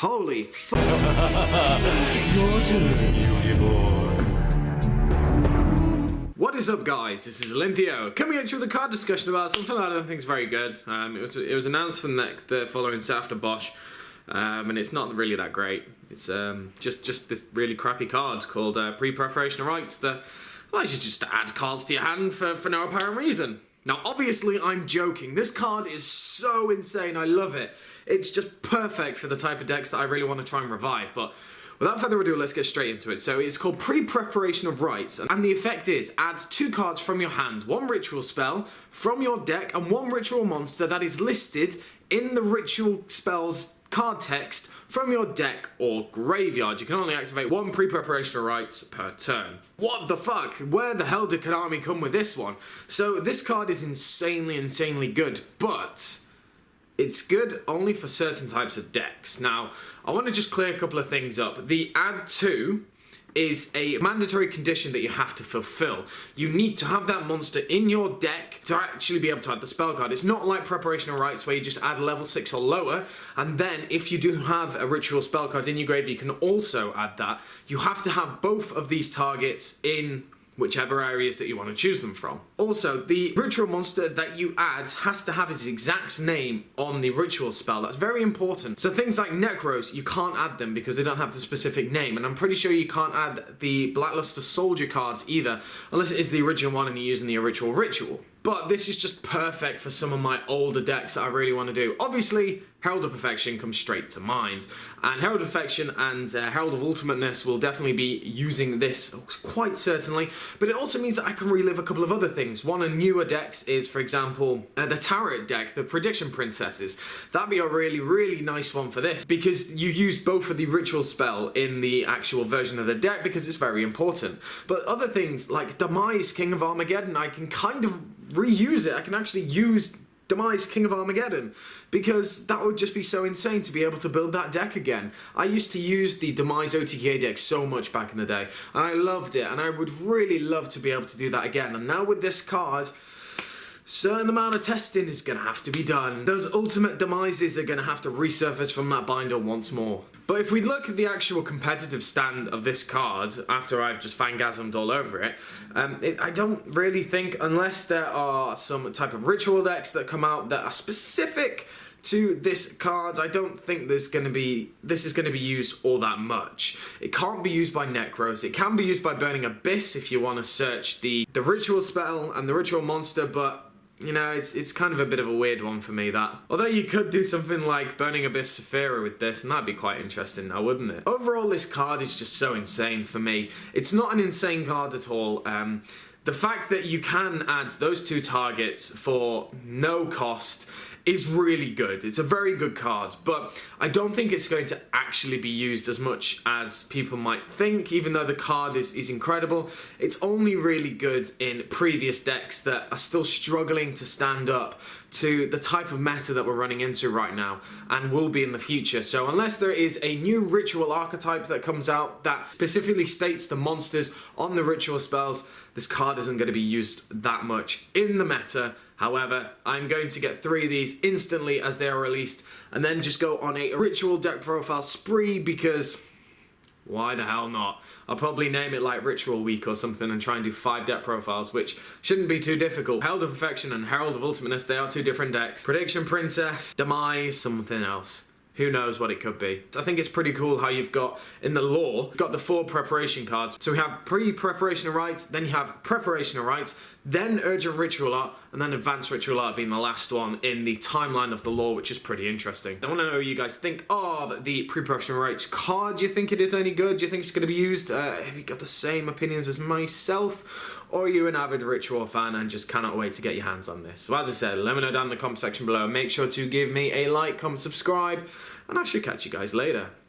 Holy f***. Your turn, Yugi boy. What is up, guys? This is Olympio coming at you with a card discussion about something that I don't think is very good. It was announced for the following set after Bosch, and it's not really that great. It's just this really crappy card called Pre-Preparation of Rites that allows you just to add cards to your hand for no apparent reason. Now, obviously, I'm joking. This card is so insane. I love it. It's just perfect for the type of decks that I really want to try and revive. But without further ado, let's get straight into it. So it's called Pre-Preparation of Rites, and the effect is add 2 cards from your hand, 1 ritual spell from your deck, and 1 ritual monster that is listed in the ritual spell's card text from your deck or graveyard. You can only activate 1 Pre-Preparation of Rites per turn. What the fuck? Where the hell did Konami come with this one? So this card is insanely good, but it's good only for certain types of decks. Now, I want to just clear a couple of things up. The add 2 is a mandatory condition that you have to fulfill. You need to have that monster in your deck to actually be able to add the spell card. It's not like Preparation of Rites where you just add level 6 or lower, and then if you do have a ritual spell card in your grave, you can also add that. You have to have both of these targets in whichever areas that you want to choose them from. Also, the ritual monster that you add has to have its exact name on the ritual spell. That's very important. So things like Necros, you can't add them because they don't have the specific name, and I'm pretty sure you can't add the Blackluster Soldier cards either, unless it is the original one and you're using the original ritual. But this is just perfect for some of my older decks that I really want to do. Obviously, Herald of Perfection comes straight to mind, and Herald of Perfection and Herald of Ultimateness will definitely be using this quite certainly, but it also means that I can relive a couple of other things. One of newer decks is, for example, the Tarot deck, the Prediction Princesses. That'd be a really nice one for this, because you use both of the ritual spell in the actual version of the deck because it's very important. But other things like Demise, King of Armageddon, I can kind of reuse it. I can actually use Demise, King of Armageddon, because that would just be so insane to be able to build that deck again. I used to use the Demise OTK deck so much back in the day, and I loved it, and I would really love to be able to do that again. And now with this card, certain amount of testing is going to have to be done. Those ultimate demises are going to have to resurface from that binder once more. But if we look at the actual competitive stand of this card, after I've just fangasmed all over it, I don't really think, unless there are some type of ritual decks that come out that are specific to this card, I don't think this is going to be used all that much. It can't be used by Necros. It can be used by Burning Abyss if you want to search the ritual spell and the ritual monster, but you know, it's kind of a bit of a weird one for me, that. Although you could do something like Burning Abyss Saphira with this, and that'd be quite interesting now, wouldn't it? Overall, this card is just so insane for me. It's not an insane card at all. The fact that you can add those 2 targets for no cost is really good. It's a very good card, but I don't think it's going to actually be used as much as people might think, even though the card is incredible. It's only really good in previous decks that are still struggling to stand up to the type of meta that we're running into right now, and will be in the future. So unless there is a new ritual archetype that comes out that specifically states the monsters on the ritual spells, this card isn't going to be used that much in the meta. However, I'm going to get 3 of these instantly as they are released, and then just go on a ritual deck profile spree, because why the hell not? I'll probably name it like Ritual Week or something and try and do 5 deck profiles, which shouldn't be too difficult. Herald of Perfection and Herald of Ultimateness, they are 2 different decks. Prediction Princess, Demise, something else. Who knows what it could be. I think it's pretty cool how you've got, in the lore, got the 4 preparation cards. So we have Pre-Preparation of Rites, then you have Preparation of Rites, then Urgent Ritual Art, and then Advanced Ritual Art being the last one in the timeline of the lore, which is pretty interesting. I want to know what you guys think of the Pre-Preparation of Rites card. Do you think it is any good? Do you think it's going to be used? Have you got the same opinions as myself? Or are you an avid ritual fan and just cannot wait to get your hands on this? So as I said, let me know down in the comment section below. Make sure to give me a like, comment, subscribe, and I should catch you guys later.